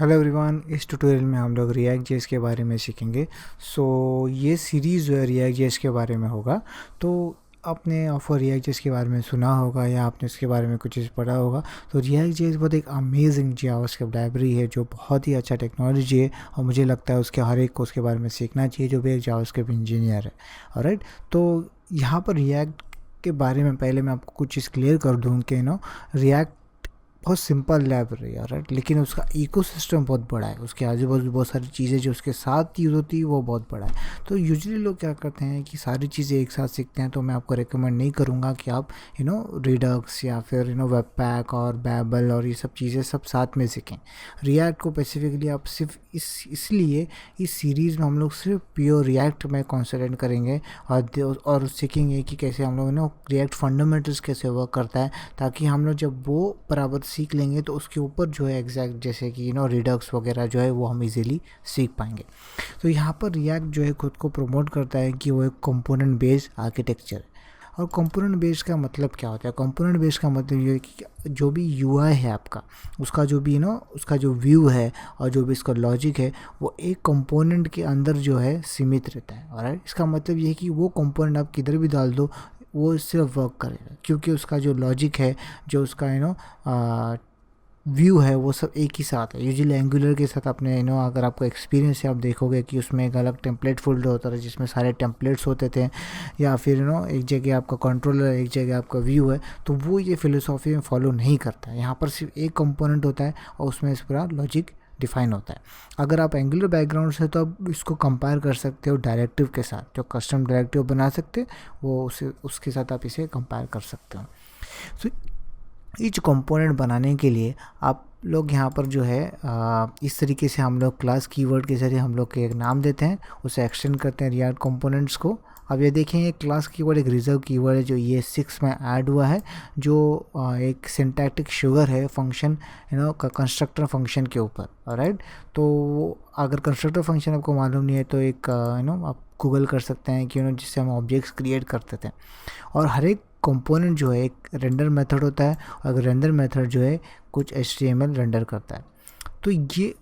Hello everyone, इस tutorial में हम लोग रिएक्ट जेएस के बारे में सीखेंगे। ये सीरीज़ जो है रिएक्ट जेएस के बारे में होगा। तो आपने ऑफर रिएक्ट जेएस के बारे में सुना होगा या आपने इसके बारे में कुछ चीज़ पढ़ा होगा। तो रिएक्ट जेएस बहुत एक अमेजिंग जावास्क्रिप्ट लाइब्रेरी है जो बहुत ही अच्छा टेक्नोलॉजी है और मुझे लगता है उसके हर एक को उसके बारे में सीखना चाहिए जो भी एक जावास्क्रिप्ट इंजीनियर है। ऑलराइट, तो यहाँ पर रिएक्ट के बारे में पहले मैं आपको कुछ चीज़ क्लियर कर दूँ कि रिएक्ट बहुत सिंपल लाइब्रेरी है, राइट, लेकिन उसका इकोसिस्टम बहुत बड़ा है। उसके आजू बाजू बहुत सारी चीज़ें जो उसके साथ यूज़ होती है वो बहुत बड़ा है। तो यूजुअली लोग क्या करते हैं कि सारी चीज़ें एक साथ सीखते हैं। तो मैं आपको रिकमेंड नहीं करूँगा कि आप रिडक्स या फिर वेब पैक और बैबल और ये सब चीज़ें सब साथ में सीखें। रिएक्ट को स्पेसिफिकली आप सिर्फ इसलिए इस सीरीज़ में हम लोग सिर्फ प्योर रिएक्ट में कॉन्सेंट्रेट करेंगे और सीखेंगे कि कैसे हम लोग रिएक्ट फंडामेंटल्स कैसे वर्क करता है, ताकि हम लोग जब वो बराबर सीख लेंगे तो उसके ऊपर जो है एग्जैक्ट जैसे कि रिडक्स वगैरह जो है वो हम इजीली सीख पाएंगे। तो यहाँ पर रिएक्ट जो है खुद को प्रमोट करता है कि वो एक कंपोनेंट बेस्ड आर्किटेक्चर है। और कंपोनेंट बेस्ड का मतलब क्या होता है? कंपोनेंट बेस्ड का मतलब ये है कि जो भी यूआई है आपका, उसका जो भी उसका जो व्यू है और जो भी इसका लॉजिक है वो एक कंपोनेंट के अंदर जो है सीमित रहता है। ऑलराइट, इसका मतलब ये है कि वो कंपोनेंट आप किधर भी डाल दो वो सिर्फ वर्क करेगा, क्योंकि उसका जो लॉजिक है, जो उसका व्यू है, वो सब एक ही साथ है। यूजुअली एंगुलर के साथ आपने अगर आपको एक्सपीरियंस है आप देखोगे कि उसमें एक अलग टेम्पलेट फोल्डर होता था जिसमें सारे टेम्पलेट्स होते थे, या फिर एक जगह आपका कंट्रोलर एक जगह आपका व्यू है। तो वो ये फिलोसॉफी में फॉलो नहीं करता है। यहाँ पर सिर्फ एक कंपोनेंट होता है और उसमें इस पूरा लॉजिक डिफाइन होता है। अगर आप एंगुलर बैकग्राउंड से तो आप इसको कंपेयर कर सकते हो डायरेक्टिव के साथ, जो कस्टम डायरेक्टिव बना सकते वो उसके साथ आप इसे कंपेयर कर सकते हो। सो ईच कंपोनेंट बनाने के लिए आप लोग यहाँ पर जो है इस तरीके से हम लोग क्लास कीवर्ड के जरिए हम लोग के एक नाम देते हैं, उसे एक्सटेंड करते हैं रिएक्ट कंपोनेंट्स को। अब ये देखें, ये क्लास कीवर्ड एक रिजर्व कीवर्ड है जो ये 6 में ऐड हुआ है, जो एक सिंटैक्टिक शुगर है फंक्शन का कंस्ट्रक्टर फंक्शन के ऊपर। ऑलराइट, तो अगर कंस्ट्रक्टर फंक्शन आपको मालूम नहीं है तो एक आप गूगल कर सकते हैं कि जिससे हम ऑब्जेक्ट्स क्रिएट करते थे। और हर एक कंपोनेंट जो है एक रेंडर मेथड होता है, और रेंडर मेथड जो है कुछ HTML रेंडर करता है। तो ये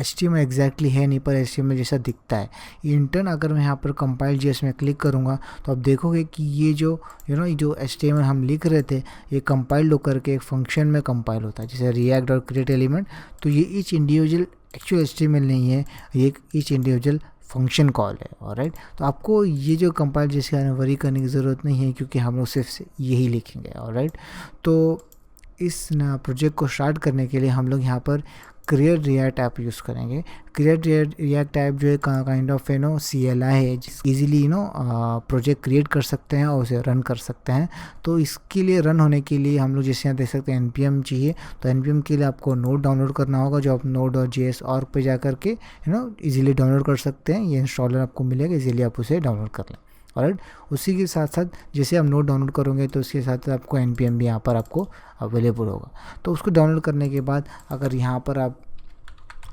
HTML एग्जैक्टली है नहीं, पर HTML जैसा दिखता है। इंटर्न अगर मैं यहाँ पर कंपाइल जेएस में क्लिक करूँगा तो आप देखोगे कि ये जो जो HTML हम लिख रहे थे ये कंपाइल होकर के एक फंक्शन में कंपाइल होता है, जैसे रिएक्ट और क्रिएट एलिमेंट। तो ये ईच इंडिविजुअल एक्चुअल HTML नहीं है, ये ईच इंडिविजुअल फंक्शन कॉल है। ऑलराइट, तो आपको ये जो कंपाइल जैसे वरी करने की ज़रूरत नहीं है, क्योंकि हम लोग सिर्फ यही लिखेंगे। ऑलराइट, तो इस प्रोजेक्ट को स्टार्ट करने के लिए हम लोग यहाँ पर क्रिएट रिएक्ट ऐप यूज़ करेंगे। क्रिएट रिएक्ट ऐप जो है काइंड ऑफ CLI है, इजीली प्रोजेक्ट क्रिएट कर सकते हैं और उसे रन कर सकते हैं। तो इसके लिए रन होने के लिए हम लोग जैसे यहाँ देख सकते हैं npm चाहिए। तो npm के लिए आपको नोड डाउनलोड करना होगा, जो आप node.js.org पे जा करके इजीली डाउनलोड कर सकते हैं। ये इंस्टॉलर आपको मिलेगा, इजीली आप उसे डाउनलोड कर लें। ऑलराइट, उसी के साथ साथ जैसे आप नोड डाउनलोड करोगे तो उसके साथ आपको npm भी यहाँ पर आपको अवेलेबल होगा। तो उसको डाउनलोड करने के बाद अगर यहाँ पर आप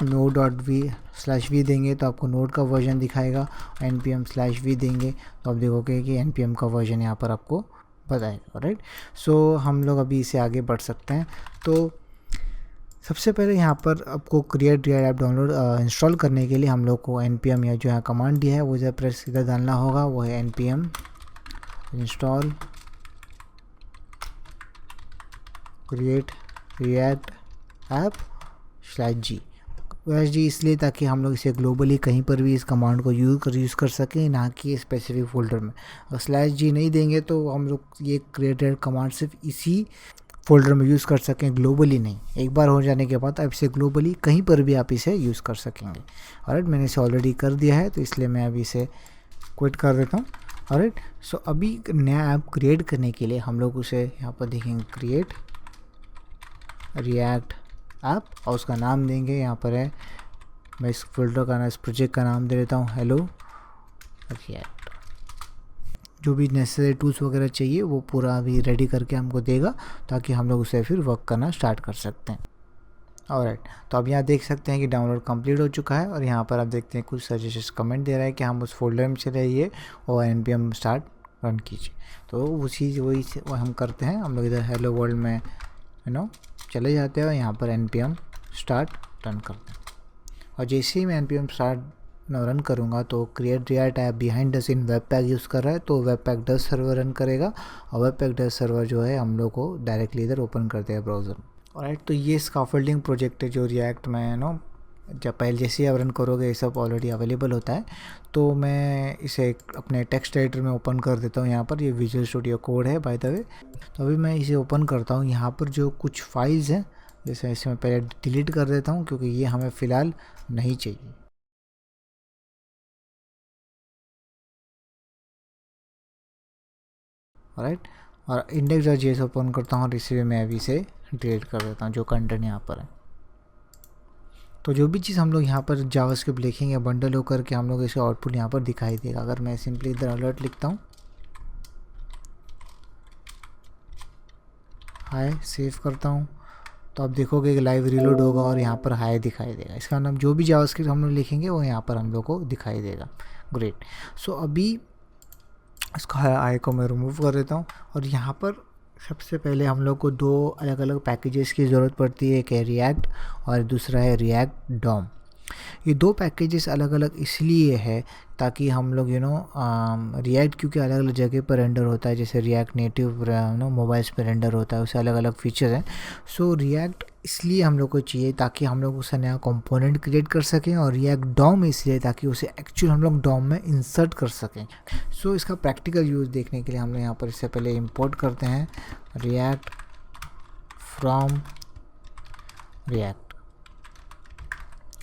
node.v/v देंगे तो आपको नोड का वर्जन दिखाएगा, npm/v देंगे तो आप देखोगे कि npm का वर्जन यहाँ पर आपको बताएगा। राइट, सो हम लोग अभी इसे आगे बढ़ सकते हैं। तो सबसे पहले यहाँ पर आपको create react app download install करने के लिए हम लोग को npm या जो है कमांड दिया है वो जब प्रेस सीधा डालना होगा, वो है npm इंस्टॉल क्रिएट रिएक्ट ऐप/g। इसलिए ताकि हम लोग इसे ग्लोबली कहीं पर भी इस कमांड को यूज़ कर सकें, ना कि स्पेसिफिक फोल्डर में। अगर /g नहीं देंगे तो हम लोग ये क्रिएट कमांड सिर्फ इसी फोल्डर में यूज़ कर सकें, ग्लोबली नहीं। एक बार हो जाने के बाद आप इसे ग्लोबली कहीं पर भी आप इसे यूज़ कर सकेंगे। ऑलराइट, मैंने इसे ऑलरेडी कर दिया है तो इसलिए मैं अभी इसे क्विट कर देता हूँ। ऑलराइट, सो अभी नया ऐप क्रिएट करने के लिए हम लोग उसे यहाँ पर देखेंगे क्रिएट रिएक्ट ऐप और उसका नाम देंगे। यहाँ पर है, मैं इस फोल्डर का इस प्रोजेक्ट का नाम दे देता हूँ हेलो रिएक्ट। जो भी नेसेसरी टूल्स वगैरह चाहिए वो पूरा अभी रेडी करके हमको देगा, ताकि हम लोग उसे फिर वर्क करना स्टार्ट कर सकते हैं। ऑलराइट, तो अब यहाँ देख सकते हैं कि डाउनलोड कंप्लीट हो चुका है और यहाँ पर आप देखते हैं कुछ सजेशन कमेंट दे रहा है कि हम उस फोल्डर में चले जाइए और npm स्टार्ट रन कीजिए। तो वही हम करते हैं। हम लोग इधर हेलो वर्ल्ड में चले जाते हैं और यहाँ पर npm स्टार्ट रन करते हैं। और जैसे ही मैं npm स्टार्ट रन करूँगा तो create react app behind the scene webpack use कर रहा है, तो वेब पैक 10 सर्वर रन करेगा और वेब पैक 10 सर्वर जो है हम लोग को डायरेक्टली इधर ओपन करते हैं ब्राउज़र में। ऑलराइट, तो ये स्कैफोल्डिंग प्रोजेक्ट है जो रिएक्ट में जब पहले जैसे ही आप रन करोगे ये सब ऑलरेडी अवेलेबल होता है। तो मैं इसे अपने टेक्स्ट एडिटर में ओपन कर देता हूँ। यहाँ पर ये विजुअल स्टूडियो कोड है बाय द वे। तो अभी मैं इसे ओपन करता हूँ। यहाँ पर जो कुछ फाइल्स हैं जैसे इसे मैं पहले डिलीट कर देता हूँ क्योंकि ये हमें फ़िलहाल नहीं चाहिए। ऑलराइट, और index.js ओपन करता हूँ और इसे मैं अभी से डिलीट कर देता हूँ जो कंटेंट यहाँ पर है। तो जो भी चीज़ हम लोग यहाँ पर जावास्क्रिप्ट लिखेंगे बंडल होकर के हम लोग इसका आउटपुट यहाँ पर दिखाई देगा। अगर मैं सिंपली इधर अलर्ट लिखता हूँ, हाय सेव करता हूँ, तो आप देखोगे कि लाइव रीलोड होगा और यहाँ पर हाई दिखाई देगा। इसका नाम जो भी जावास्क्रिप्ट हम लोग लिखेंगे वो यहाँ पर हम लोग को दिखाई देगा। ग्रेट। सो अभी इसका हाई को मैं रिमूव कर देता हूँ और यहाँ पर सबसे पहले हम लोग को दो अलग अलग पैकेजेस की ज़रूरत पड़ती है। एक है रिएक्ट और दूसरा है रिएक्ट डॉम। ये दो पैकेजेस अलग अलग इसलिए है ताकि हम लोग रिएक्ट क्योंकि अलग अलग जगह पर रेंडर होता है, जैसे रिएक्ट नेटिव मोबाइल्स पर रेंडर होता है, उससे अलग अलग फीचर हैं। सो रिएक्ट इसलिए हम लोग को चाहिए ताकि हम लोग उसका नया कंपोनेंट क्रिएट कर सकें, और रिएक्ट डॉम इसलिए ताकि उसे एक्चुअल हम लोग डॉम में इंसर्ट कर सकें। सो इसका प्रैक्टिकल यूज़ देखने के लिए हम लोग यहाँ पर इससे पहले इंपोर्ट करते हैं रिएक्ट फ्रॉम रिएक्ट।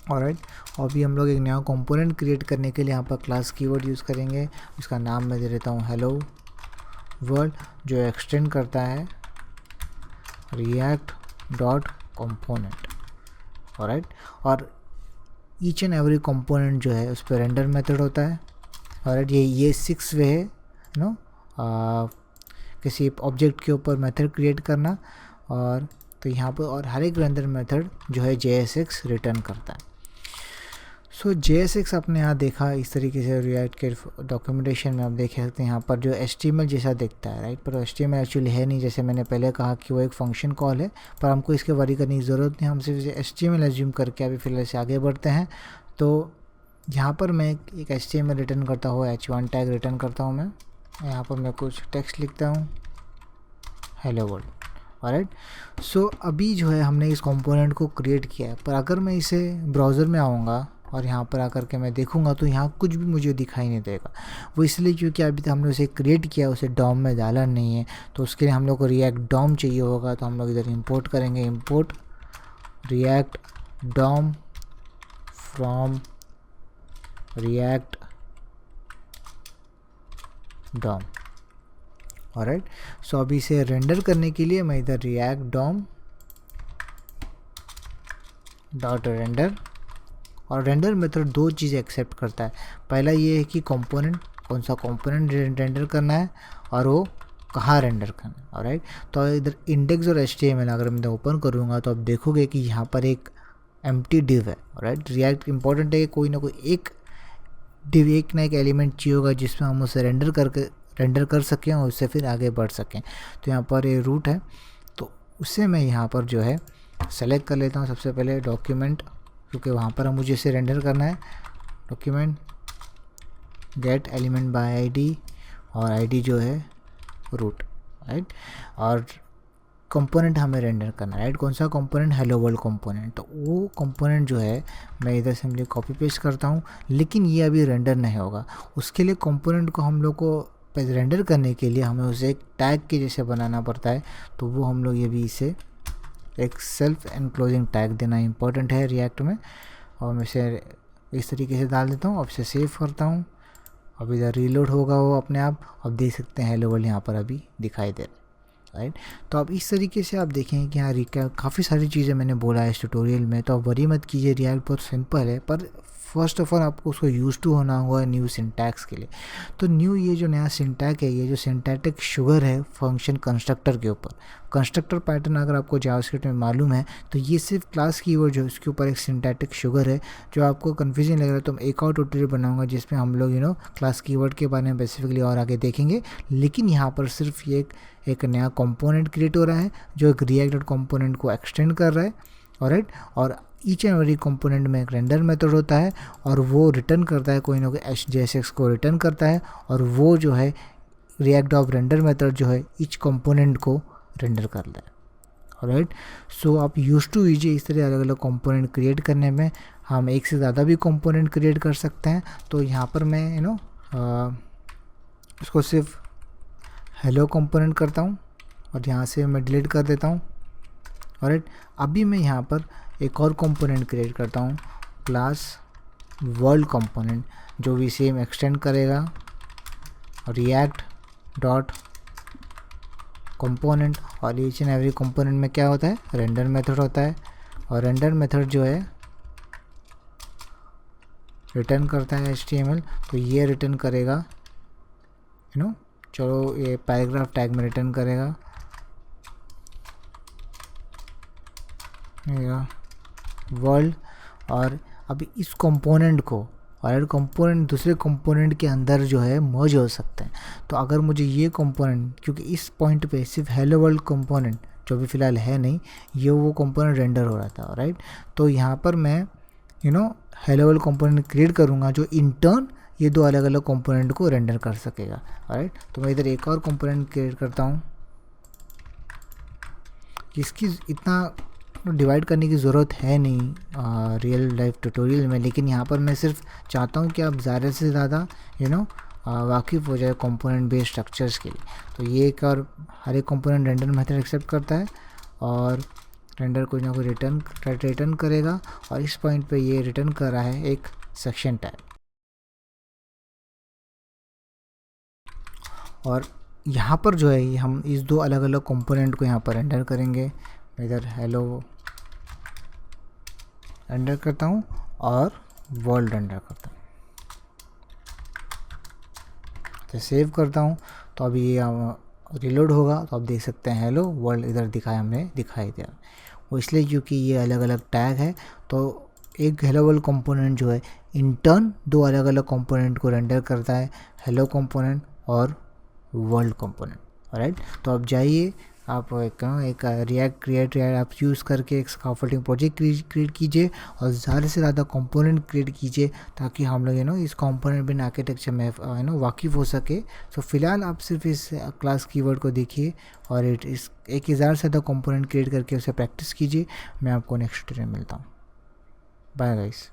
ऑलराइट, और अभी हम लोग एक नया कंपोनेंट क्रिएट करने के लिए यहाँ पर क्लास कीवर्ड यूज़ करेंगे। उसका नाम मैं दे देता हूँ हेलो वर्ल्ड, जो एक्सटेंड करता है रिएक्ट डॉट कंपोनेंट। ऑलराइट, और ईच एंड एवरी कंपोनेंट जो है उस पर रेंडर मेथड होता है। ऑलराइट, ये 6 वे है किसी ऑब्जेक्ट के ऊपर मेथड क्रिएट करना। और तो यहाँ पर और हर एक रेंडर मेथड जो है JSX रिटर्न करता है। सो JSX आपने यहाँ देखा इस तरीके से रिएक्ट के डॉक्यूमेंटेशन में आप देख सकते हैं यहाँ पर जो HTML जैसा दिखता है, राइट। पर HTML एक्चुअली है नहीं, जैसे मैंने पहले कहा कि वो एक फंक्शन कॉल है, पर हमको इसके वरी करने की ज़रूरत नहीं। हम सिर्फ HTML एज्यूम करके अभी फिलहाल से आगे बढ़ते हैं। तो यहाँ पर मैं एक HTML रिटर्न करता हुआ h1 टैग रिटर्न करता हूँ। मैं यहाँ पर मैं कुछ टेक्स्ट लिखता हूँ हेलो वर्ल्ड। ऑलराइट, सो अभी जो है हमने इस कंपोनेंट को क्रिएट किया है, पर अगर मैं इसे ब्राउज़र में आऊँगा और यहाँ पर आकर के मैं देखूँगा तो यहाँ कुछ भी मुझे दिखाई नहीं देगा। वो इसलिए क्योंकि अभी तक हमने उसे क्रिएट किया, उसे डॉम में डाला नहीं है। तो उसके लिए हम लोग को रिएक्ट डॉम चाहिए होगा। तो हम लोग इधर इंपोर्ट करेंगे, import React DOM from React DOM. All right, so अभी इसे रेंडर करने के लिए मैं इधर रिएक्ट डॉम डॉट रेंडर, और रेंडर मेथड दो चीज़ें एक्सेप्ट करता है। पहला ये है कि कंपोनेंट कौन सा कंपोनेंट रेंडर करना है और वो कहाँ रेंडर करना है। ऑलराइट, तो इधर इंडेक्स और HTML अगर मैं ओपन करूँगा तो आप देखोगे कि यहाँ पर एक एम्प्टी डिव है। ऑलराइट, रिएक्ट इंपॉर्टेंट है कि कोई ना कोई एक डिव, एक ना एक एलिमेंट चाहिए होगा जिसमें हम उसे रेंडर कर सकें और उससे फिर आगे बढ़ सकें। तो यहाँ पर ये रूट है, तो उससे मैं यहाँ पर जो है सेलेक्ट कर लेता हूँ सबसे पहले डॉक्यूमेंट, क्योंकि वहाँ पर मुझे इसे रेंडर करना है। Document gate element by ID, और आईडी जो है रूट, राइट। और कंपोनेंट हमें रेंडर करना है, राइट। कौन सा कंपोनेंट? Hello world component. तो वो कंपोनेंट जो है मैं इधर सिंपली कॉपी पेस्ट करता हूँ, लेकिन ये अभी रेंडर नहीं होगा। उसके लिए कंपोनेंट को हम लोग को रेंडर करने के लिए हमें उसे एक टैग के जैसे बनाना पड़ता है। तो वो हम लोग ये भी इसे एक सेल्फ एनक्लोजिंग टैग देना इंपॉर्टेंट है रिएक्ट में, और मैं इसे इस तरीके से डाल देता हूँ। अब इसे सेव करता हूँ। अब इधर रीलोड होगा वो अपने आप। अब देख सकते हैं हेलो वर्ल्ड यहाँ पर अभी दिखाई दे रहा है, राइट। तो अब इस तरीके से आप देखेंगे कि यहाँ काफ़ी सारी चीज़ें मैंने बोला है इस ट्यूटोरियल में। तो आप वरी मत कीजिए, रिएक्ट बहुत सिंपल है, पर फर्स्ट ऑफ ऑल आपको उसको यूज़ टू होना होगा न्यू सिंटैक्स के लिए। तो न्यू ये जो नया सिंटैक है, ये जो सिंटैक्टिक शुगर है फंक्शन कंस्ट्रक्टर के ऊपर, कंस्ट्रक्टर पैटर्न अगर आपको जावास्क्रिप्ट में मालूम है तो ये सिर्फ क्लास कीवर्ड जो है उसके ऊपर एक सिंटैक्टिक शुगर है। जो आपको कन्फ्यूजन लग रहा है तो मैं एक और ट्यूटोरियल बनाऊंगा जिसमें हम लोग क्लास कीवर्ड के बारे में बेसिकली और आगे देखेंगे। लेकिन यहाँ पर सिर्फ ये एक नया कंपोनेंट क्रिएट हो रहा है जो एक रिएक्ट डॉट कंपोनेंट को एक्सटेंड कर रहा है। ऑलराइट। और ईच एंड एवरी कंपोनेंट में एक रेंडर मेथड होता है और वो रिटर्न करता है कोई ना कोई HJSX को रिटर्न करता है, और वो जो है रिएक्ट डॉट रेंडर मेथड जो है ईच कंपोनेंट को रेंडर करता है। ऑलराइट, सो आप यूज टू कीजिए इस तरह अलग अलग कंपोनेंट क्रिएट करने में। हम एक से ज़्यादा भी कंपोनेंट क्रिएट कर सकते हैं। तो यहाँ पर मैं इसको सिर्फ हेलो कंपोनेंट करता हूँ और यहाँ से मैं डिलीट कर देता हूँ। ऑलराइट, अभी मैं यहाँ पर एक और कंपोनेंट क्रिएट करता हूँ, क्लास वर्ल्ड कंपोनेंट, जो भी सेम एक्सटेंड करेगा रिएक्ट डॉट कंपोनेंट। और ईच एंड एवरी कंपोनेंट में क्या होता है, रेंडर मेथड होता है, और रेंडर मेथड जो है रिटर्न करता है HTML। तो ये रिटर्न करेगा चलो ये पैराग्राफ टैग में रिटर्न करेगा वर्ल्ड। और अभी इस कंपोनेंट को और कंपोनेंट दूसरे कंपोनेंट के अंदर जो है मर्ज हो सकते हैं। तो अगर मुझे ये कंपोनेंट, क्योंकि इस पॉइंट पे सिर्फ हेलो वर्ल्ड कंपोनेंट जो भी फ़िलहाल है नहीं, ये वो कंपोनेंट रेंडर हो रहा था, राइट। तो यहाँ पर मैं हेलो वर्ल्ड कंपोनेंट क्रिएट करूँगा जो इन टर्न ये दो अलग अलग कंपोनेंट को रेंडर कर सकेगा, राइट। तो मैं इधर एक और कंपोनेंट क्रिएट करता हूँ। इसकी इतना डिवाइड करने की ज़रूरत है नहीं रियल लाइफ ट्यूटोरियल में, लेकिन यहाँ पर मैं सिर्फ चाहता हूँ कि आप ज़्यादा से ज़्यादा वाकिफ़ हो जाए कंपोनेंट बेस्ड स्ट्रक्चर्स के लिए। तो ये एक और हर एक कंपोनेंट रेंडर मेथड एक्सेप्ट करता है और रेंडर कोई ना कोई रिटर्न करेगा। और इस पॉइंट पे ये रिटर्न कर रहा है एक सेक्शन टैग। और यहाँ पर जो है हम इस दो अलग अलग कंपोनेंट को यहाँ पर रेंडर करेंगे। मैं इधर हेलो रेंडर करता हूँ और वर्ल्ड रेंडर करता हूँ, तो सेव करता हूँ। तो अभी ये रिलोड होगा तो आप देख सकते हैं हेलो वर्ल्ड इधर हमने दिखाई दिया। वो इसलिए क्योंकि ये अलग अलग टैग है। तो एक हेलो वर्ल्ड कंपोनेंट जो है इन टर्न दो अलग अलग कंपोनेंट को रेंडर करता है, हेलो कंपोनेंट और वर्ल्ड कंपोनेंट, राइट। तो आप जाइए, आप एक रिएक्ट आप यूज़ करके एक स्कैफोल्डिंग प्रोजेक्ट क्रिएट कीजिए और ज़्यादा से ज़्यादा कंपोनेंट क्रिएट कीजिए ताकि हम लोग इस कंपोनेंट बिन आर्किटेक्चर में वाकिफ़ हो सके। तो फिलहाल आप सिर्फ इस क्लास कीवर्ड को देखिए और इस 1000 से ज़्यादा कंपोनेंट क्रिएट करके उसे प्रैक्टिस कीजिए। मैं आपको नेक्स्ट ट्यूटोरियल में मिलता हूँ। Bye guys.